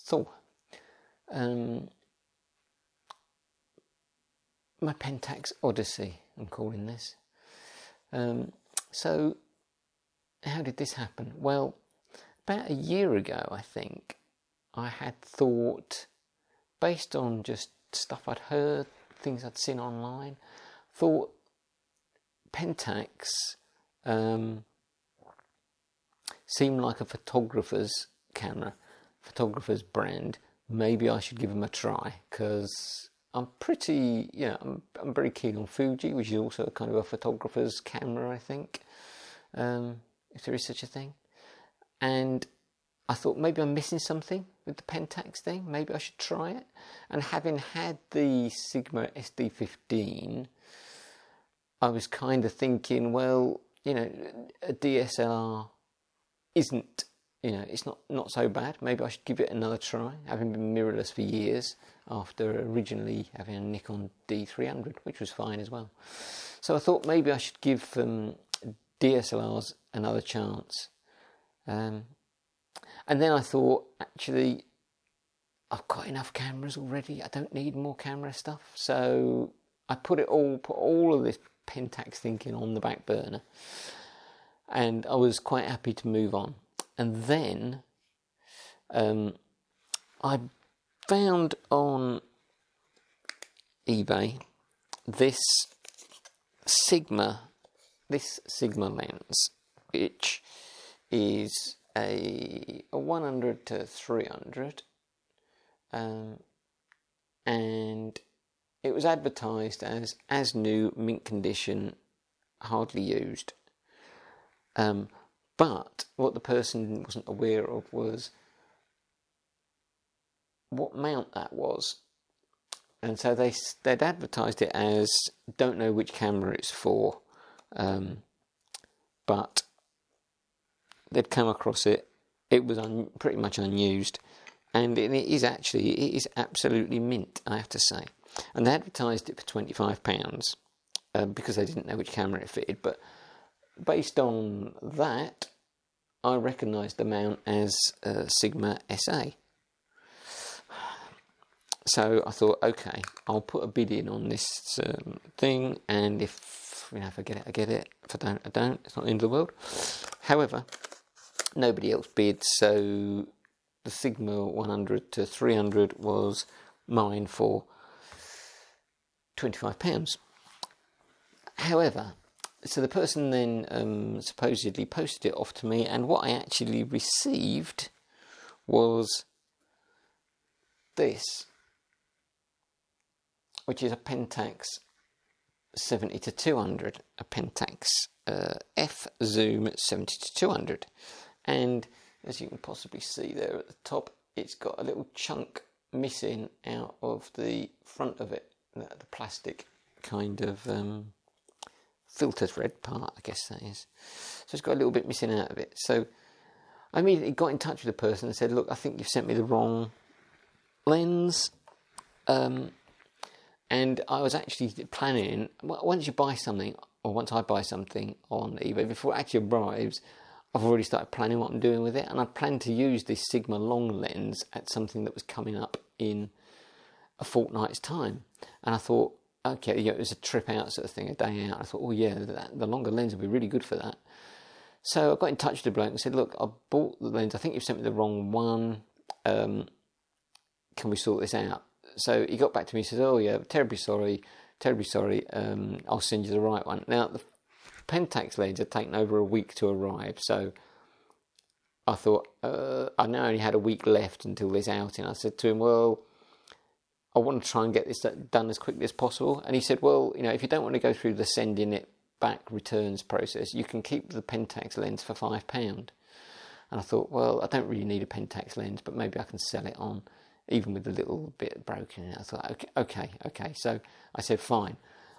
So, my Pentax Odyssey, I'm calling this. So, how did this happen? Well, about a year ago, I think, I had thought, based on just stuff I'd heard, things I'd seen online, thought Pentax seemed like a photographer's camera, photographer's brand. Maybe I should give them a try, because I'm pretty, I'm very keen on Fuji, which is also kind of a photographer's camera, I think, if there is such a thing. And I thought maybe I'm missing something with the Pentax thing. Maybe I should try it. And having had the Sigma SD15, I was kind of thinking, well, a DSLR isn't, it's not so bad. Maybe I should give it another try, having been mirrorless for years after originally having a Nikon D300, which was fine as well. So I thought maybe I should give DSLRs another chance. And then I thought, actually, I've got enough cameras already. I don't need more camera stuff. So I put all of this Pentax thinking on the back burner. And I was quite happy to move on. And then I found on eBay this Sigma lens, which is a 100 to 300, and it was advertised as new, mint condition, hardly used. But what the person wasn't aware of was what mount that was. And so they'd advertised it as, don't know which camera it's for, but they'd come across it. It was pretty much unused, and it is absolutely mint, I have to say. And they advertised it for £25 because they didn't know which camera it fitted. But based on that, I recognised the mount as Sigma SA. So I thought, okay, I'll put a bid in on this thing, and if I get it, I get it. If I don't, I don't. It's not the end of the world. However, nobody else bid, so the Sigma 100 to 300 was mine for £25. However, so the person then supposedly posted it off to me, and what I actually received was this, which is a Pentax 70 to 200, a Pentax F Zoom 70 to 200. And as you can possibly see there at the top, it's got a little chunk missing out of the front of it, the plastic kind of filter thread part, I guess that is. So it's got a little bit missing out of it. So I immediately got in touch with the person and said, look, I think you've sent me the wrong lens. And I was actually planning, once you buy something, or once I buy something on eBay, before it actually arrives, I've already started planning what I'm doing with it, and I planned to use this Sigma long lens at something that was coming up in a fortnight's time. And I thought, okay, it was a trip out sort of thing, a day out. I thought, oh yeah, the longer lens would be really good for that. So I got in touch with the bloke and said, look, I bought the lens, I think you've sent me the wrong one, can we sort this out? So he got back to me and said, oh yeah, terribly sorry, I'll send you the right one. Now, the Pentax lens had taken over a week to arrive, so I thought, I now only had a week left until this outing. I said to him, well, I want to try and get this done as quickly as possible. And he said, well, if you don't want to go through the sending it back returns process, you can keep the Pentax lens for £5. And I thought, well, I don't really need a Pentax lens, but maybe I can sell it on, even with a little bit broken in it. I thought, okay. So I said, fine,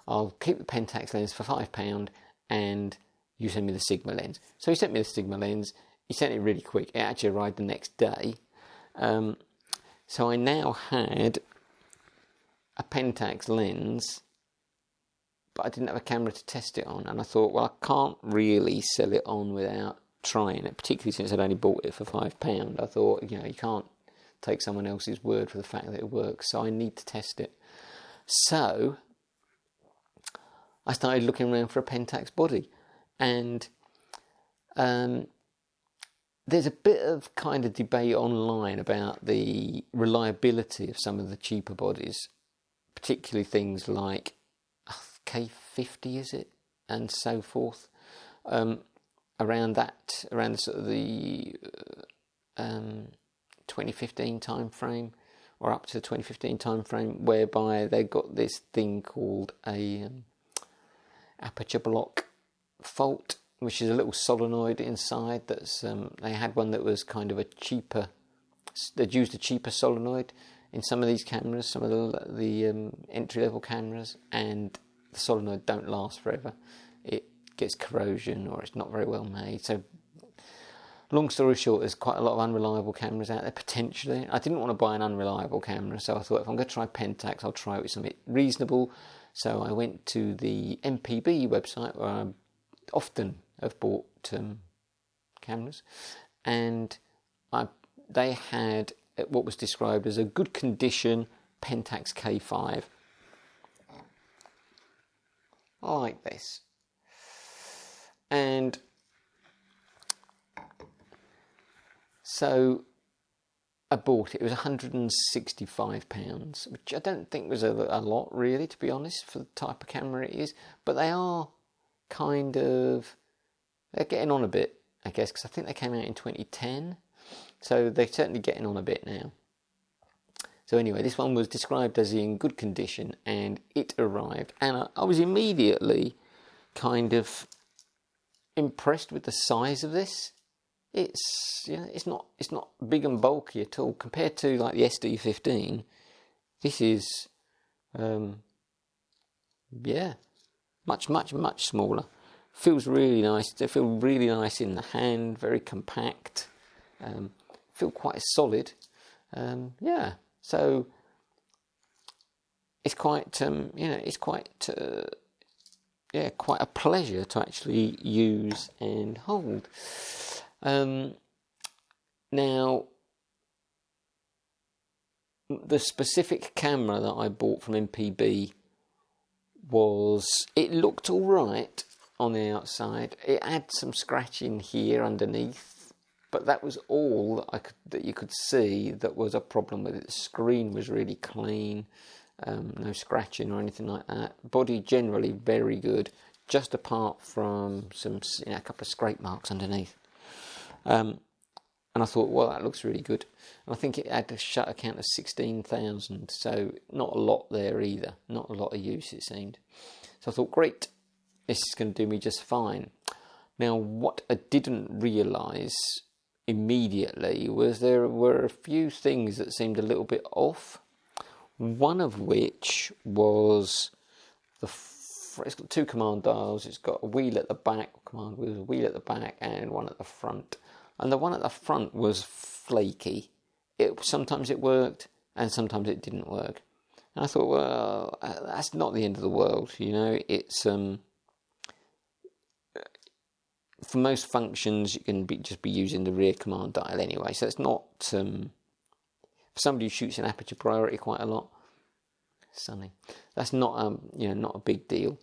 I'll keep the Pentax lens for £5 and you send me the Sigma lens. So he sent me the Sigma lens. He sent it really quick. It actually arrived the next day. So I now had a Pentax lens, but I didn't have a camera to test it on. And I thought, well, I can't really sell it on without trying it, particularly since I'd only bought it for £5. I thought, you can't take someone else's word for the fact that it works. So I need to test it. So I started looking around for a Pentax body, and there's a bit of kind of debate online about the reliability of some of the cheaper bodies, particularly things like K5, is it, and so forth. Around the sort of the 2015 time frame, or up to the 2015 time frame, whereby they got this thing called a aperture block fault, which is a little solenoid inside. That's they had one that was kind of a cheaper. They'd used a cheaper solenoid in some of these cameras, some of the entry level cameras, and the solenoid don't last forever. It gets corrosion, or it's not very well made. So, long story short, there's quite a lot of unreliable cameras out there potentially. I didn't want to buy an unreliable camera, so I thought if I'm going to try Pentax, I'll try it with something reasonable. So I went to the MPB website, where I often have bought cameras, and they had what was described as a good condition Pentax K5. I like this. And so I bought it. It was £165, which I don't think was a lot, really, to be honest, for the type of camera it is. But they are kind of, they're getting on a bit, I guess, because I think they came out in 2010. So they're certainly getting on a bit now. So anyway, this one was described as in good condition, and it arrived. And I was immediately kind of impressed with the size of this. It's, you know, it's not big and bulky at all compared to like the SD15. This is much smaller. Feels really nice. They feel really nice in the hand, very compact. Feel quite solid. So it's quite quite a pleasure to actually use and hold. Now, the specific camera that I bought from MPB it looked all right on the outside. It had some scratching here underneath, but that was all that you could see that was a problem with it. The screen was really clean. No scratching or anything like that. Body generally very good, just apart from some, a couple of scrape marks underneath. And I thought, well, that looks really good. And I think it had a shutter count of 16,000, so not a lot there either. Not a lot of use, it seemed. So I thought, great, this is going to do me just fine. Now, what I didn't realise immediately was there were a few things that seemed a little bit off. One of which was it's got two command dials. It's got a wheel at the back, command wheel, a wheel at the back, and one at the front. And the one at the front was flaky. Sometimes it worked, and sometimes it didn't work. And I thought, well, that's not the end of the world, you know. It's for most functions, you can just be using the rear command dial anyway. So it's not. For somebody who shoots an aperture priority quite a lot, sunny, that's not not a big deal.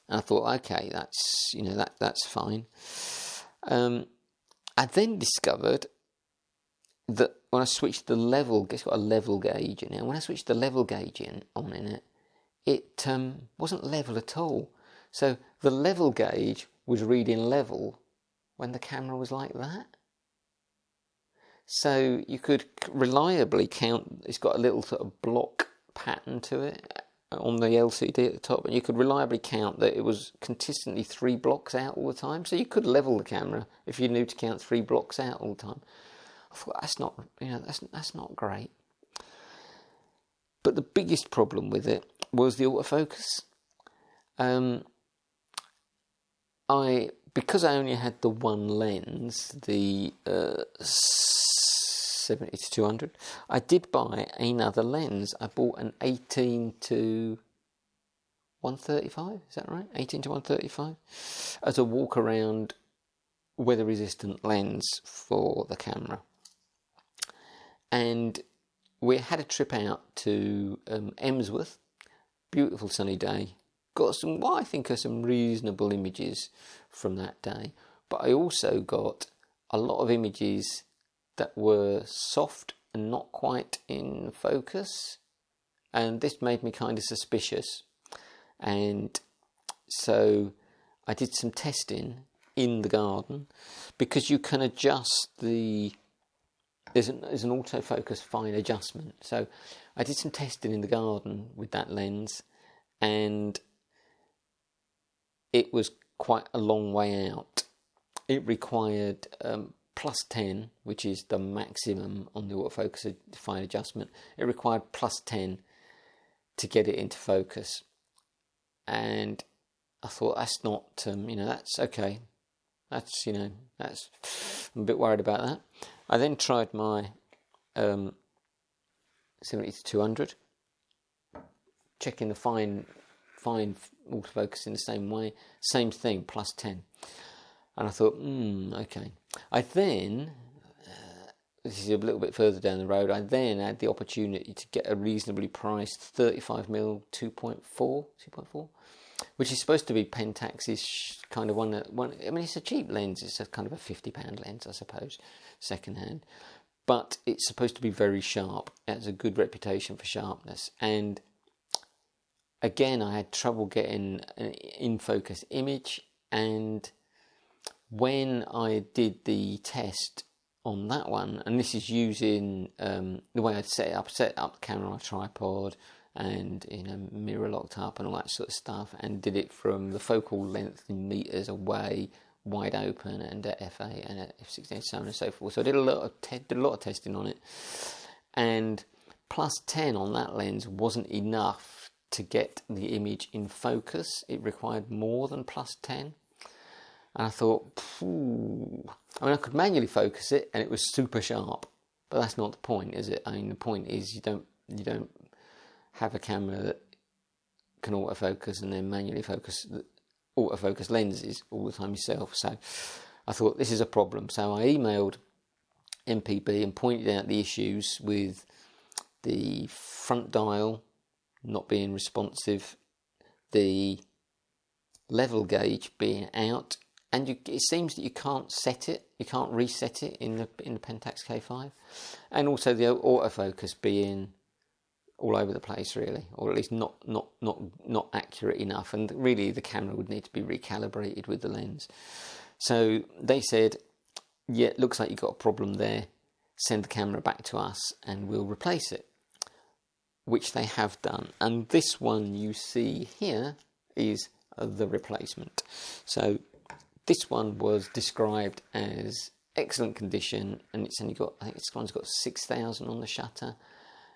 And I thought, okay, that's fine. I then discovered that when I switched the level, it's got a level gauge in it. When I switched the level gauge on in it wasn't level at all. So the level gauge was reading level when the camera was like that. So you could reliably count, it's got a little sort of block pattern to it on the LCD at the top, and you could reliably count that it was consistently 3 blocks out all the time. So you could level the camera if you knew to count 3 blocks out all the time. I thought, that's not great. But the biggest problem with it was the autofocus. Because I only had the one lens, the 70-200, I did buy another lens. I bought an 18-135, is that right? 18-135, as a walk-around weather-resistant lens for the camera. And we had a trip out to Emsworth, beautiful sunny day. Got some, what I think are some reasonable images from that day. But I also got a lot of images that were soft and not quite in focus. And this made me kind of suspicious. And so I did some testing in the garden, because you can adjust there's an autofocus fine adjustment. So I did some testing in the garden with that lens, and it was quite a long way out. It required +10, which is the maximum on the autofocus fine adjustment. It required +10 to get it into focus. And I thought, that's not, that's okay. That's, that's, I'm a bit worried about that. I then tried my 70-200, checking the fine autofocus in the same way, same thing, +10. And I thought, okay. I then, this is a little bit further down the road, I then had the opportunity to get a reasonably priced 35mm 2.4, which is supposed to be Pentax's kind of one. I mean, it's a cheap lens. It's a kind of a £50 lens, I suppose, second hand. But it's supposed to be very sharp. It has a good reputation for sharpness. And again, I had trouble getting an in-focus image. And when I did the test on that one, and this is using the way I'd set up the camera on a tripod, and mirror locked up and all that sort of stuff, and did it from the focal length in meters away, wide open, and at f8 and at f16, so on and so forth. So I did a lot of testing on it, and +10 on that lens wasn't enough to get the image in focus. It required more than +10, and I thought, I could manually focus it, and it was super sharp, but that's not the point, is it? I mean, the point is you don't have a camera that can autofocus and then manually focus autofocus lenses all the time yourself. So I thought, this is a problem. So I emailed MPB and pointed out the issues with the front dial not being responsive, the level gauge being out, and it seems that you can't set it, you can't reset it in the Pentax K5, and also the autofocus being all over the place, really, or at least not accurate enough, and really the camera would need to be recalibrated with the lens. So they said, yeah, it looks like you've got a problem there, send the camera back to us and we'll replace it, which they have done. And this one you see here is the replacement. So this one was described as excellent condition, and it's only got, I think this one's got 6,000 on the shutter,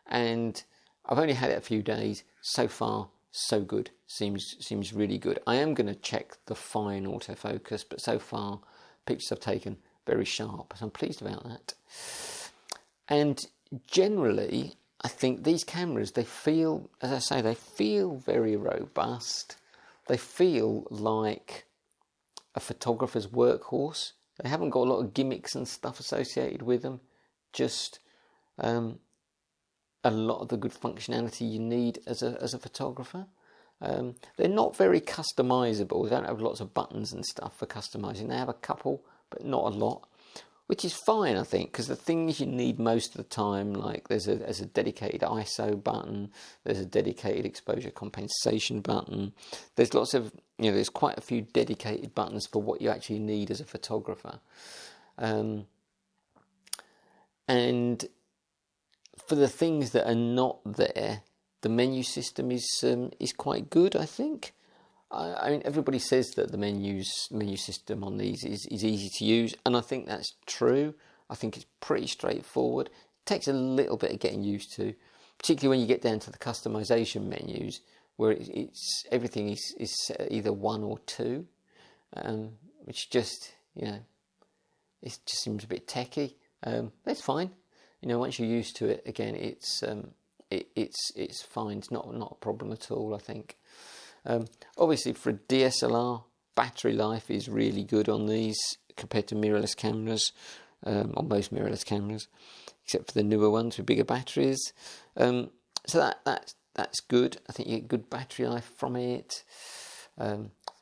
and I've only had it a few days. So far, so good. Seems really good. I am going to check the fine autofocus, but so far, pictures I've taken, very sharp. So I'm pleased about that. And generally, I think these cameras, they feel, as I say, they feel very robust. They feel like a photographer's workhorse. They haven't got a lot of gimmicks and stuff associated with them. Just a lot of the good functionality you need as a photographer. They're not very customizable. They don't have lots of buttons and stuff for customizing. They have a couple, but not a lot, which is fine, I think, because the things you need most of the time, like there's a dedicated ISO button, there's a dedicated exposure compensation button. There's lots of, there's quite a few dedicated buttons for what you actually need as a photographer. And for the things that are not there, the menu system is quite good, I think. I mean, everybody says that the menu system on these is easy to use, and I think that's true. I think it's pretty straightforward. It takes a little bit of getting used to, particularly when you get down to the customization menus, where it's everything is either 1 or 2, which just, it just seems a bit techy. That's fine. Once you're used to it, again, it's fine. It's not a problem at all, I think. Obviously, for a DSLR, battery life is really good on these compared to mirrorless cameras, or most mirrorless cameras. except for the newer ones with bigger batteries. So that's good. I think you get good battery life from it.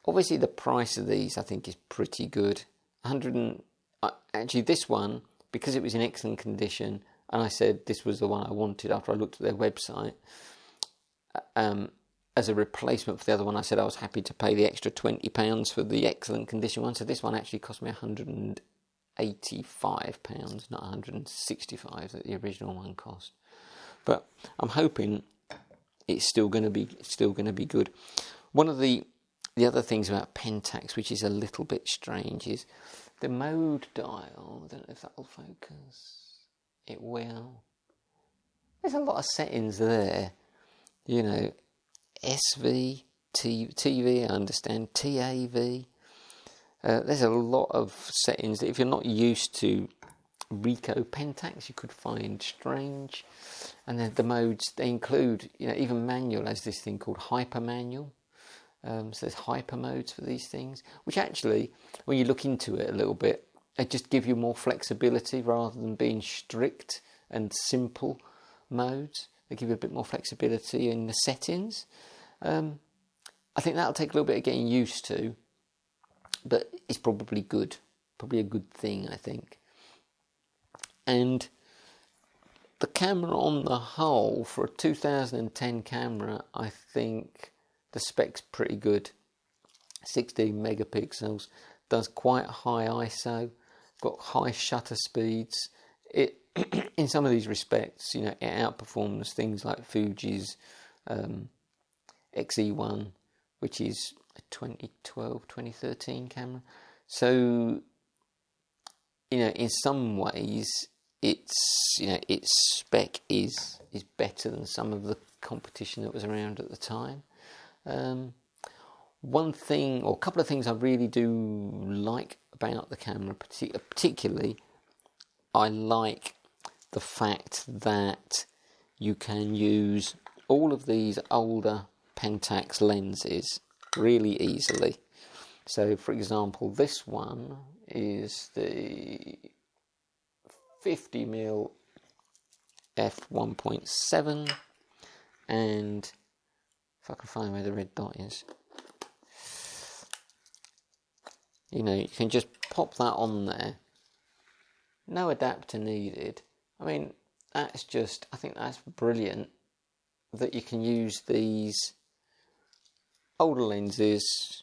Obviously, the price of these I think is pretty good. Actually, this one, because it was in excellent condition, and I said this was the one I wanted after I looked at their website. As a replacement for the other one, I said I was happy to pay the extra £20 for the excellent condition one. So this one actually cost me £185, not £165 that the original one cost. But I'm hoping it's still going to be good. One of the other things about Pentax, which is a little bit strange, is the mode dial. I don't know if that will focus. It will. There's a lot of settings there. You know, SV, TV, I understand, TAV. There's a lot of settings that if you're not used to Ricoh Pentax, you could find strange. And then the modes, they include, you know, even manual has this thing called hyper manual. So there's hyper modes for these things, which actually, when you look into it a little bit, they just give you more flexibility rather than being strict and simple modes. They give you a bit more flexibility in the settings. I think that'll take a little bit of getting used to, but it's probably good. Probably a good thing, I think. And the camera on the whole, for a 2010 camera, I think the spec's pretty good. 16 megapixels, does quite high ISO, got high shutter speeds. It in some of these respects, you know, it outperforms things like Fuji's XE1, which is a 2012, 2013 camera. So, you know, in some ways, its spec is better than some of the competition that was around at the time. One thing, or a couple of things I really do like about the camera, particularly, I like the fact that you can use all of these older Pentax lenses really easily. So, for example, this one is the 50mm f1.7, and if I can find where the red dot is, you know, you can just pop that on there. No adapter needed. I mean, I think that's brilliant that you can use these older lenses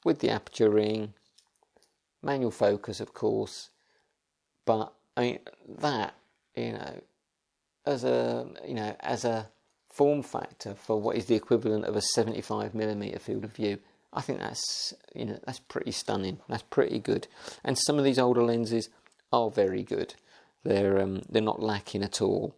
with the aperture ring, manual focus, of course, but I mean that, you know, as a form factor for what is the equivalent of a 75mm field of view, I think that's pretty stunning. That's pretty good. And some of these older lenses are very good. They're not lacking at all.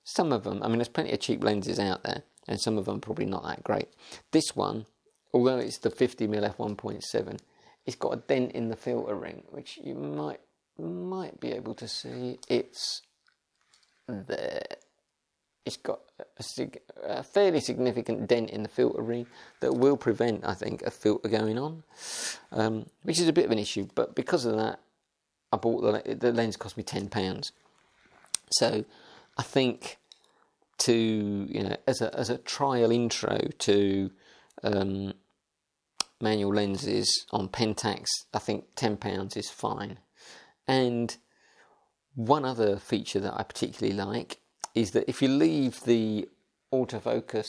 Some of them, I mean, there's plenty of cheap lenses out there, and some of them probably not that great. This one, although it's the 50mm f1.7, it's got a dent in the filter ring, which you might be able to see. It's there. It's got a fairly significant dent in the filter ring that will prevent, I think, a filter going on, which is a bit of an issue. But because of that, I bought the lens. Cost me £10. So I think as a trial intro to manual lenses on Pentax, I think £10 is fine. And one other feature that I particularly like is that if you leave the autofocus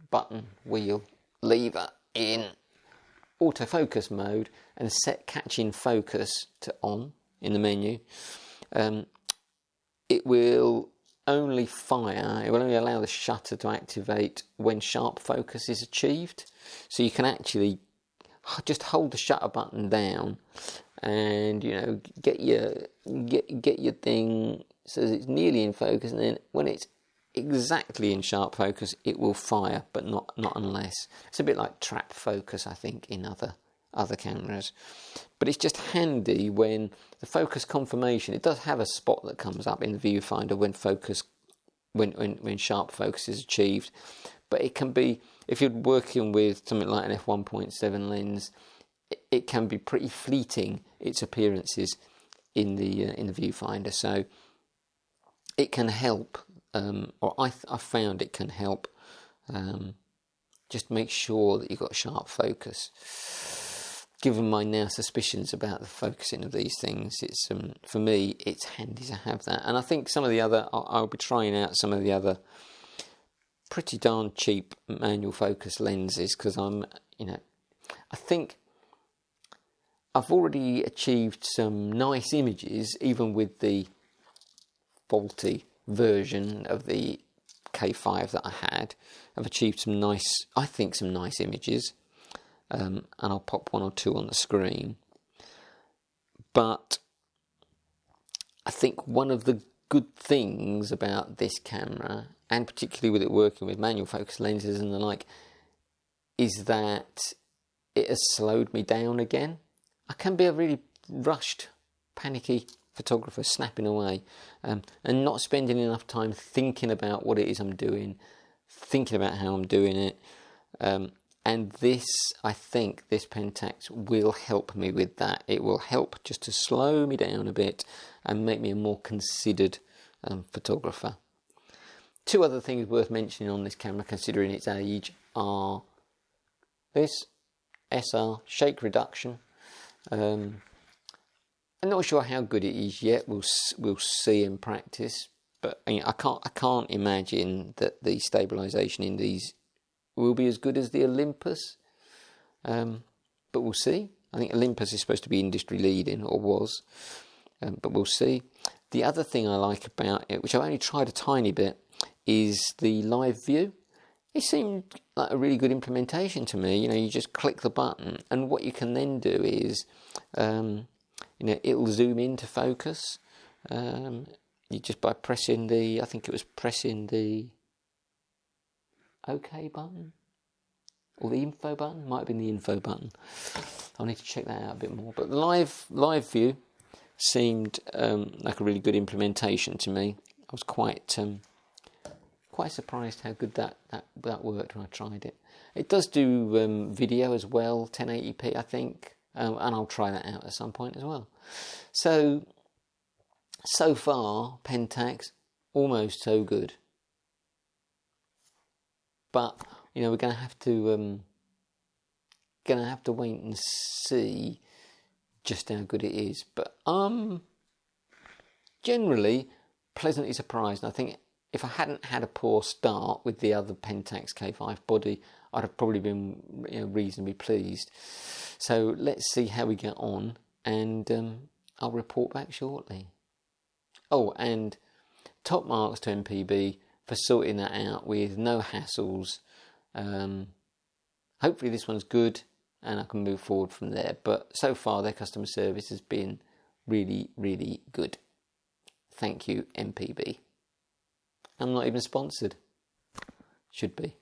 button wheel lever in autofocus mode and set catching focus to on in the menu, it will only fire, it will only allow the shutter to activate when sharp focus is achieved. So you can actually just hold the shutter button down and, you know, get your thing so that it's nearly in focus, and then when it's exactly in sharp focus, it will fire, but not unless. It's a bit like trap focus, I think, in other cameras. But it's just handy when the focus confirmation, it does have a spot that comes up in the viewfinder when sharp focus is achieved. But it can be, if you're working with something like an f1.7 lens, it can be pretty fleeting, its appearances in the viewfinder. So it can help, or I found it can help. Just make sure that you've got sharp focus. Given my now suspicions about the focusing of these things, it's for me it's handy to have that. And I think some of the other, I'll be trying out some of the other pretty darn cheap manual focus lenses, because I think I've already achieved some nice images even with the faulty version of the K5 that I had. I've achieved some nice images. And I'll pop one or two on the screen. But I think one of the good things about this camera, and particularly with it working with manual focus lenses and the like, is that it has slowed me down again. I can be a really rushed, panicky photographer, snapping away, and not spending enough time thinking about what it is I'm doing, thinking about how I'm doing it. And this, I think, this Pentax will help me with that. It will help just to slow me down a bit and make me a more considered photographer. Two other things worth mentioning on this camera, considering its age, are this SR shake reduction. I'm not sure how good it is yet. We'll see in practice. But I can't imagine that the stabilisation in these will be as good as the Olympus, but we'll see. I think Olympus is supposed to be industry leading, or was, but we'll see. The other thing I like about it, which I've only tried a tiny bit, is the live view. It seemed like a really good implementation to me. You just click the button, and what you can then do is, it'll zoom into focus. You just by pressing I think it was pressing the OK button, or the info button. Might have been the info button. I'll need to check that out a bit more. But the live view seemed like a really good implementation to me. I was quite surprised how good that worked when I tried it. It does do video as well, 1080p I think, and I'll try that out at some point as well. So far, Pentax, almost so good. But we're going to have to wait and see just how good it is. But generally pleasantly surprised. And I think if I hadn't had a poor start with the other Pentax K5 body, I'd have probably been reasonably pleased. So let's see how we get on, and I'll report back shortly. Oh, and top marks to MPB for sorting that out with no hassles. Hopefully this one's good and I can move forward from there. But so far their customer service has been really, really good. Thank you, MPB. I'm not even sponsored. Should be.